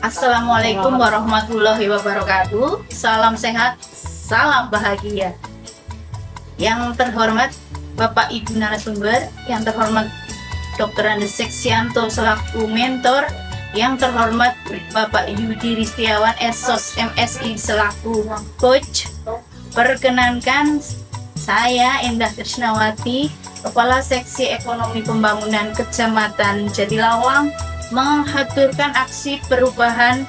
Assalamualaikum warahmatullahi wabarakatuh. Salam sehat, salam bahagia. Yang terhormat Bapak Ibu narasumber, yang terhormat Dr. Andes Seksianto selaku mentor, yang terhormat Bapak Yudi Ristiawan SOS MSI selaku coach. Perkenankan saya Endah Krisnawati, Kepala Seksi Ekonomi Pembangunan Kecamatan Jatilawang, mengaturkan aksi perubahan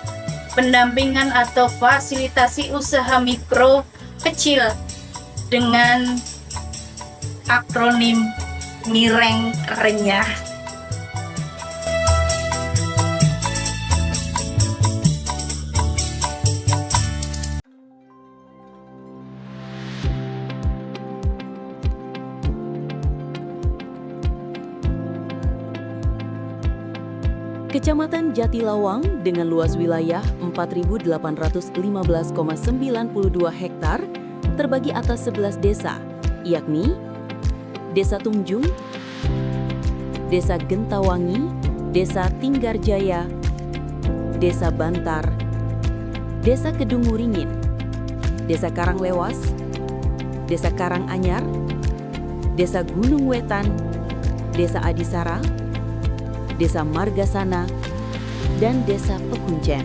pendampingan atau fasilitasi usaha mikro kecil dengan akronim Mireng Renyah. Kecamatan Jatilawang dengan luas wilayah 4.815,92 hektar terbagi atas 11 desa, yakni Desa Tungjung, Desa Gentawangi, Desa Tinggarjaya, Desa Bantar, Desa Kedunguringin, Desa Karanglewas, Desa Karanganyar, Desa Gunung Wetan, Desa Adisara, Desa Margasana, dan Desa Pekuncen.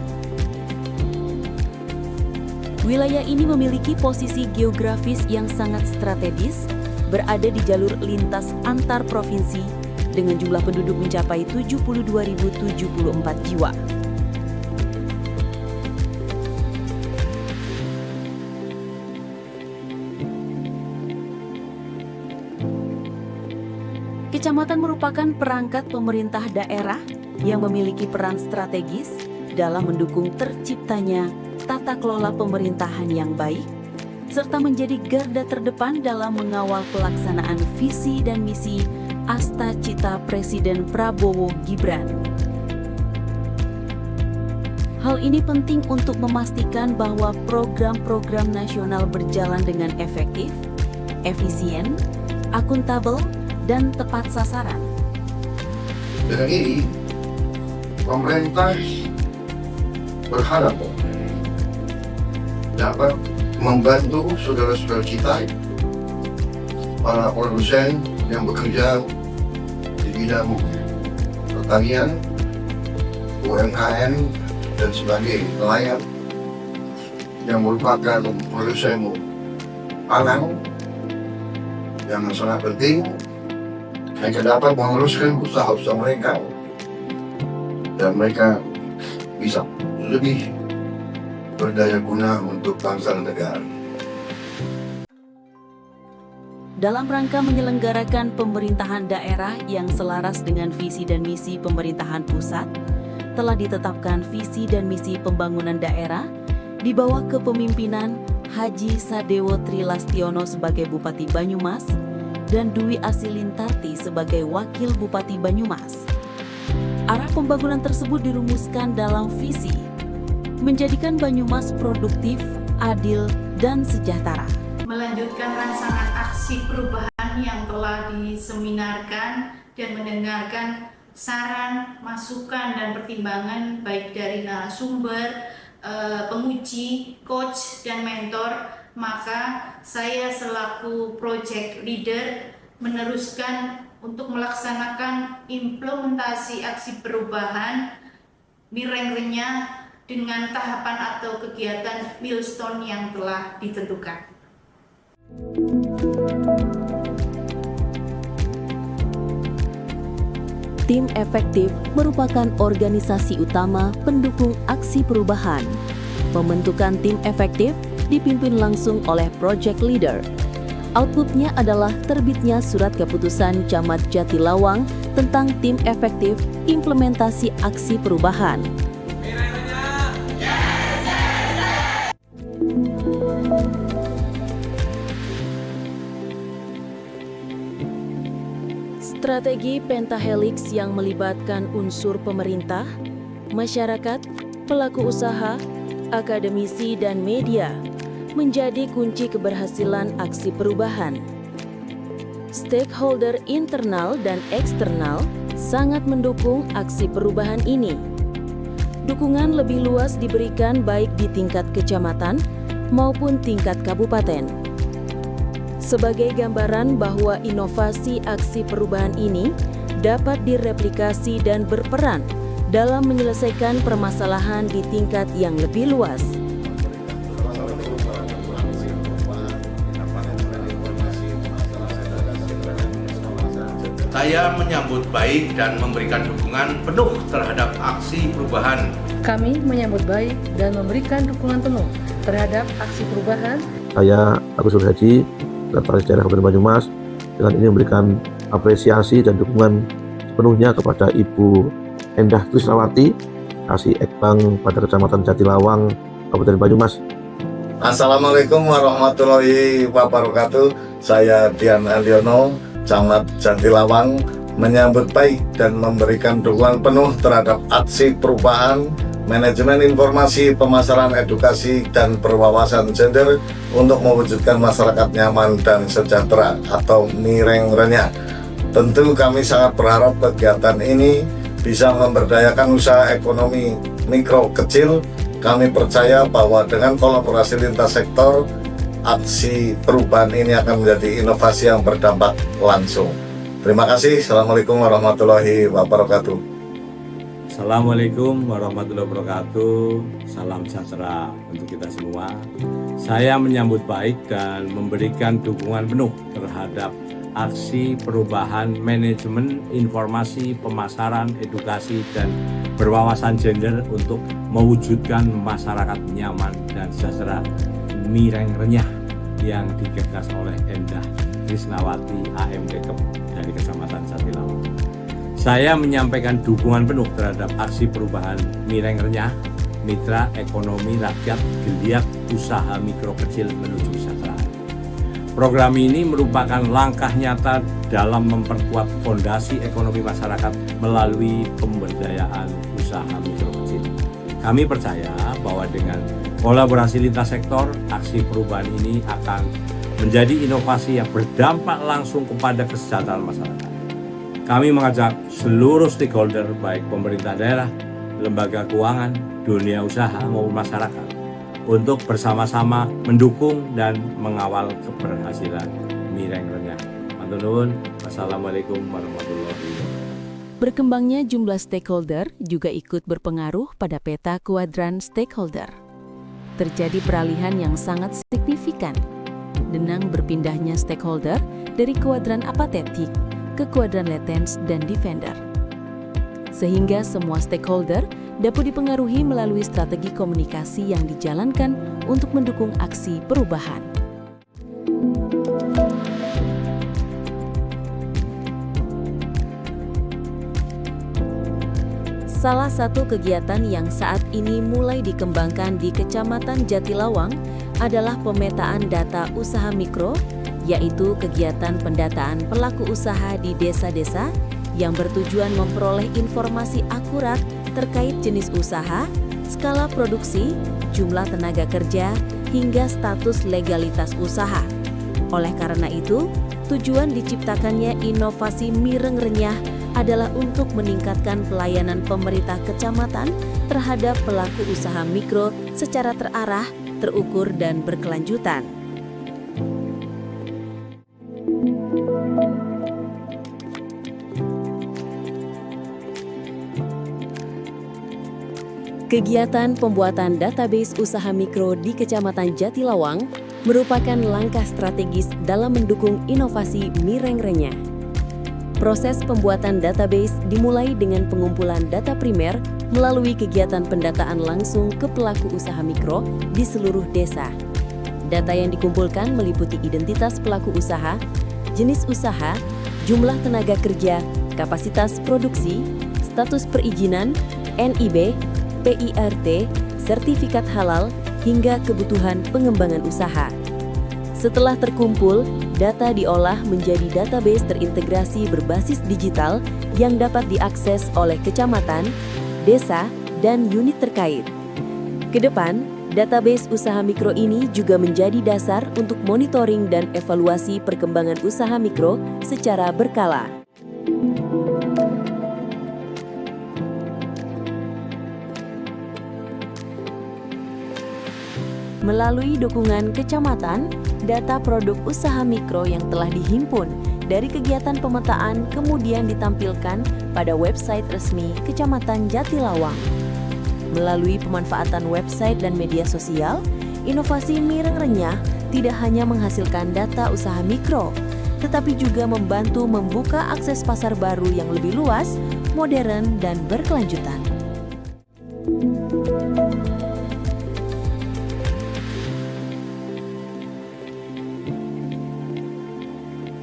Wilayah ini memiliki posisi geografis yang sangat strategis, berada di jalur lintas antar provinsi dengan jumlah penduduk mencapai 72.074 jiwa. Kecamatan merupakan perangkat pemerintah daerah yang memiliki peran strategis dalam mendukung terciptanya tata kelola pemerintahan yang baik, serta menjadi garda terdepan dalam mengawal pelaksanaan visi dan misi Asta Cita Presiden Prabowo Gibran. Hal ini penting untuk memastikan bahwa program-program nasional berjalan dengan efektif, efisien, akuntabel, dan tepat sasaran. Dengan ini, pemerintah berharap dapat membantu saudara-saudara kita, para produsen yang bekerja di bidang pertanian, UMKM, dan sebagai nelayan yang merupakan produsen pangan yang sangat penting. Mereka dapat meneruskan usaha-usaha mereka dan mereka bisa lebih berdaya guna untuk bangsa dan negara. Dalam rangka menyelenggarakan pemerintahan daerah yang selaras dengan visi dan misi pemerintahan pusat, telah ditetapkan visi dan misi pembangunan daerah di bawah kepemimpinan Haji Sadewo Trilastiono sebagai Bupati Banyumas dan Dwi Asilintarti sebagai Wakil Bupati Banyumas. Arah pembangunan tersebut dirumuskan dalam visi, menjadikan Banyumas produktif, adil, dan sejahtera. Melanjutkan rangsangan aksi perubahan yang telah diseminarkan dan mendengarkan saran, masukan, dan pertimbangan baik dari narasumber, penguji, coach, dan mentor, maka saya selaku project leader meneruskan untuk melaksanakan implementasi aksi perubahan Mireng Renyah dengan tahapan atau kegiatan milestone yang telah ditentukan. Tim Efektif merupakan organisasi utama pendukung aksi perubahan. Pembentukan tim efektif dipimpin langsung oleh project leader. Outputnya adalah terbitnya surat keputusan Camat Jatilawang tentang tim efektif implementasi aksi perubahan. Strategi pentahelix yang melibatkan unsur pemerintah, masyarakat, pelaku usaha, akademisi, dan media menjadi kunci keberhasilan aksi perubahan. Stakeholder internal dan eksternal sangat mendukung aksi perubahan ini. Dukungan lebih luas diberikan baik di tingkat kecamatan maupun tingkat kabupaten. Sebagai gambaran bahwa inovasi aksi perubahan ini dapat direplikasi dan berperan dalam menyelesaikan permasalahan di tingkat yang lebih luas. Saya menyambut baik dan memberikan dukungan penuh terhadap aksi perubahan. Kami menyambut baik dan memberikan dukungan penuh terhadap aksi perubahan. Saya Agus Nur Haji, Sekretaris Daerah Kabupaten Banyumas, dengan ini memberikan apresiasi dan dukungan sepenuhnya kepada Ibu Endah Trisnawati, Kasih Ekbang pada Kecamatan Jatilawang, Kabupaten Banyumas. Assalamualaikum warahmatullahi wabarakatuh. Saya Dian Aliono, Camat Jatilawang, menyambut baik dan memberikan dukungan penuh terhadap aksi perubahan manajemen informasi, pemasaran, edukasi, dan berwawasan gender untuk mewujudkan masyarakat nyaman dan sejahtera atau Mireng Renyah. Tentu kami sangat berharap kegiatan ini bisa memberdayakan usaha ekonomi mikro kecil. Kami percaya bahwa dengan kolaborasi lintas sektor, aksi perubahan ini akan menjadi inovasi yang berdampak langsung. Terima kasih. Assalamualaikum warahmatullahi wabarakatuh. Assalamualaikum warahmatullahi wabarakatuh. Salam sejahtera untuk kita semua. Saya menyambut baik dan memberikan dukungan penuh terhadap aksi perubahan manajemen informasi, pemasaran, edukasi, dan berwawasan gender untuk mewujudkan masyarakat nyaman dan sejahtera Mireng Renyah yang digagas oleh Endah Trisnawati AMD dari Kecamatan Jatilawang. Saya menyampaikan dukungan penuh terhadap aksi perubahan Mireng Renyah, Mitra Ekonomi Rakyat Geliat Usaha Mikro Kecil menuju Kesejahteraan. Program ini merupakan langkah nyata dalam memperkuat fondasi ekonomi masyarakat melalui pemberdayaan usaha mikro kecil. Kami percaya bahwa dengan kolaborasi lintas sektor, aksi perubahan ini akan menjadi inovasi yang berdampak langsung kepada kesejahteraan masyarakat. Kami mengajak seluruh stakeholder, baik pemerintah daerah, lembaga keuangan, dunia usaha maupun masyarakat, untuk bersama-sama mendukung dan mengawal keberhasilan Mireng Renyah. Matur nuwun. Wassalamualaikum warahmatullahi wabarakatuh. Berkembangnya jumlah stakeholder juga ikut berpengaruh pada peta kuadran stakeholder. Terjadi peralihan yang sangat signifikan dengan berpindahnya stakeholder dari kuadran apatetik ke kuadran latens dan defender. Sehingga semua stakeholder dapat dipengaruhi melalui strategi komunikasi yang dijalankan untuk mendukung aksi perubahan. Salah satu kegiatan yang saat ini mulai dikembangkan di Kecamatan Jatilawang adalah pemetaan data usaha mikro, yaitu kegiatan pendataan pelaku usaha di desa-desa yang bertujuan memperoleh informasi akurat terkait jenis usaha, skala produksi, jumlah tenaga kerja, hingga status legalitas usaha. Oleh karena itu, tujuan diciptakannya inovasi Mireng Renyah adalah untuk meningkatkan pelayanan pemerintah kecamatan terhadap pelaku usaha mikro secara terarah, terukur, dan berkelanjutan. Kegiatan pembuatan database usaha mikro di Kecamatan Jatilawang merupakan langkah strategis dalam mendukung inovasi Mireng Renyah. Proses pembuatan database dimulai dengan pengumpulan data primer melalui kegiatan pendataan langsung ke pelaku usaha mikro di seluruh desa. Data yang dikumpulkan meliputi identitas pelaku usaha, jenis usaha, jumlah tenaga kerja, kapasitas produksi, status perizinan, NIB, PIRT, sertifikat halal, hingga kebutuhan pengembangan usaha. Setelah terkumpul, data diolah menjadi database terintegrasi berbasis digital yang dapat diakses oleh kecamatan, desa, dan unit terkait. Kedepan, database usaha mikro ini juga menjadi dasar untuk monitoring dan evaluasi perkembangan usaha mikro secara berkala. Melalui dukungan kecamatan, data produk usaha mikro yang telah dihimpun dari kegiatan pemetaan kemudian ditampilkan pada website resmi Kecamatan Jatilawang. Melalui pemanfaatan website dan media sosial, inovasi Mireng Renyah tidak hanya menghasilkan data usaha mikro, tetapi juga membantu membuka akses pasar baru yang lebih luas, modern, dan berkelanjutan.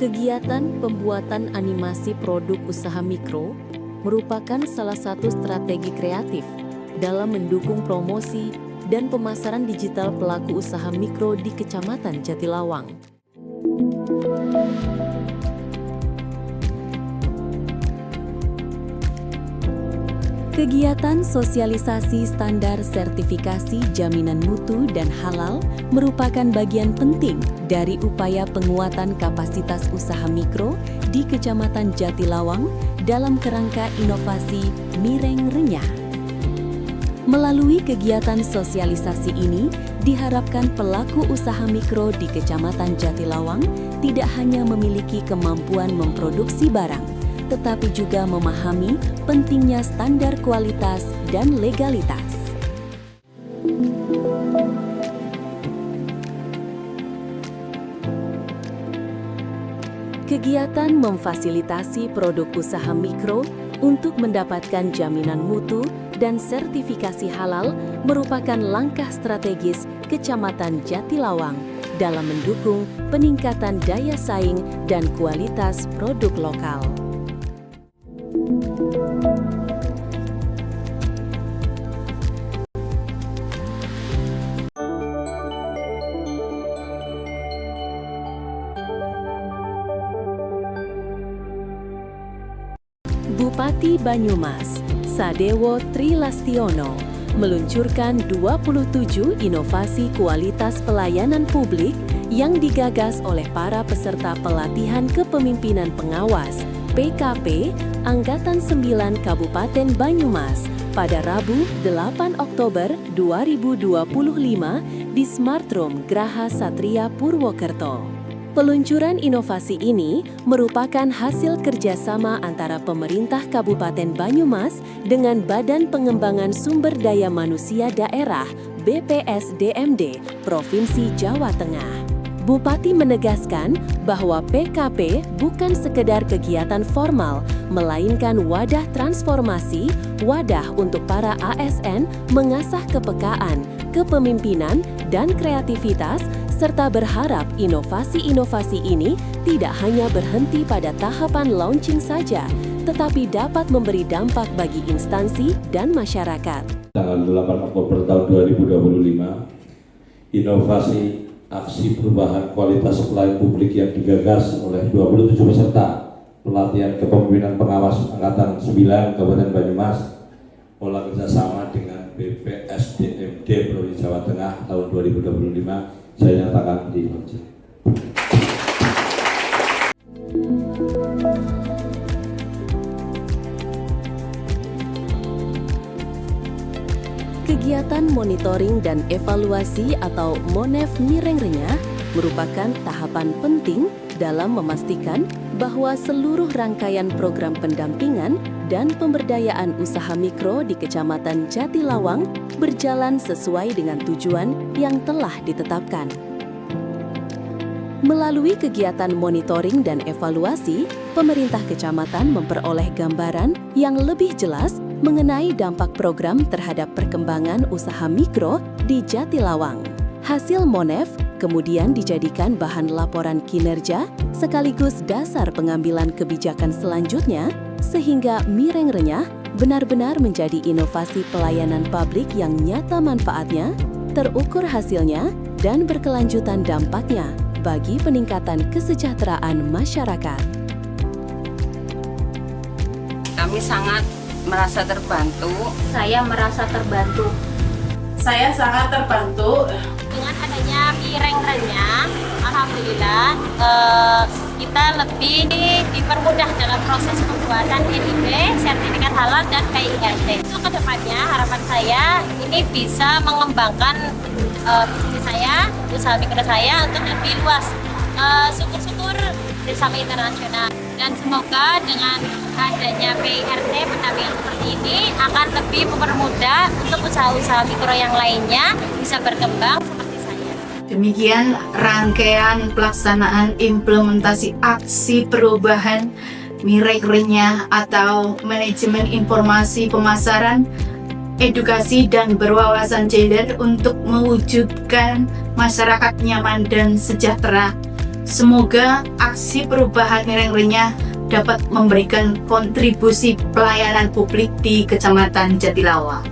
Kegiatan pembuatan animasi produk usaha mikro merupakan salah satu strategi kreatif dalam mendukung promosi dan pemasaran digital pelaku usaha mikro di Kecamatan Jatilawang. Kegiatan sosialisasi standar sertifikasi jaminan mutu dan halal merupakan bagian penting dari upaya penguatan kapasitas usaha mikro di Kecamatan Jatilawang dalam kerangka inovasi Mireng Renyah. Melalui kegiatan sosialisasi ini, diharapkan pelaku usaha mikro di Kecamatan Jatilawang tidak hanya memiliki kemampuan memproduksi barang, tetapi juga memahami pentingnya standar kualitas dan legalitas. Kegiatan memfasilitasi produk usaha mikro untuk mendapatkan jaminan mutu dan sertifikasi halal merupakan langkah strategis Kecamatan Jatilawang dalam mendukung peningkatan daya saing dan kualitas produk lokal. Bupati Banyumas, Sadewo Trilastiono, meluncurkan 27 inovasi kualitas pelayanan publik yang digagas oleh para peserta pelatihan kepemimpinan pengawas PKP Angkatan 9 Kabupaten Banyumas pada Rabu 8 Oktober 2025 di Smart Room Graha Satria Purwokerto. Peluncuran inovasi ini merupakan hasil kerjasama antara pemerintah Kabupaten Banyumas dengan Badan Pengembangan Sumber Daya Manusia Daerah BPSDMD Provinsi Jawa Tengah. Bupati menegaskan bahwa PKP bukan sekedar kegiatan formal, melainkan wadah transformasi, wadah untuk para ASN mengasah kepekaan, kepemimpinan, dan kreativitas, serta berharap inovasi-inovasi ini tidak hanya berhenti pada tahapan launching saja, tetapi dapat memberi dampak bagi instansi dan masyarakat. Tanggal 8 Oktober tahun 2025, inovasi aksi perubahan kualitas pelayanan publik yang digagas oleh 27 peserta pelatihan kepemimpinan pengawas Angkatan 9 Kabupaten Banyumas pola kerjasama dengan BPSDMD Provinsi Jawa Tengah tahun 2025 saya nyatakan di launching. Kegiatan monitoring dan evaluasi atau MONEV Mireng Renyah merupakan tahapan penting dalam memastikan bahwa seluruh rangkaian program pendampingan dan pemberdayaan usaha mikro di Kecamatan Jatilawang berjalan sesuai dengan tujuan yang telah ditetapkan. Melalui kegiatan monitoring dan evaluasi, pemerintah kecamatan memperoleh gambaran yang lebih jelas mengenai dampak program terhadap perkembangan usaha mikro di Jatilawang. Hasil MONEV kemudian dijadikan bahan laporan kinerja sekaligus dasar pengambilan kebijakan selanjutnya, sehingga Mireng Renyah benar-benar menjadi inovasi pelayanan publik yang nyata manfaatnya, terukur hasilnya, dan berkelanjutan dampaknya bagi peningkatan kesejahteraan masyarakat. Kami sangat merasa terbantu. Saya merasa terbantu. Saya sangat terbantu dengan adanya Mireng Renyah. Alhamdulillah kita lebih dipermudah dalam proses pembuatan NIB, sertifikat halal dan KIRT. Untuk kedepannya harapan saya ini bisa mengembangkan bisnis saya, usaha mikro saya untuk lebih luas. Syukur-syukur bersama internasional, dan semoga dengan adanya PIRT pendampingan seperti ini akan lebih mempermudah untuk usaha-usaha mikro yang lainnya bisa berkembang seperti saya. Demikian rangkaian pelaksanaan implementasi aksi perubahan milik renyah atau manajemen informasi pemasaran, edukasi dan berwawasan gender untuk mewujudkan masyarakat nyaman dan sejahtera. Semoga aksi perubahan milik renyah dapat memberikan kontribusi pelayanan publik di Kecamatan Jatilawa.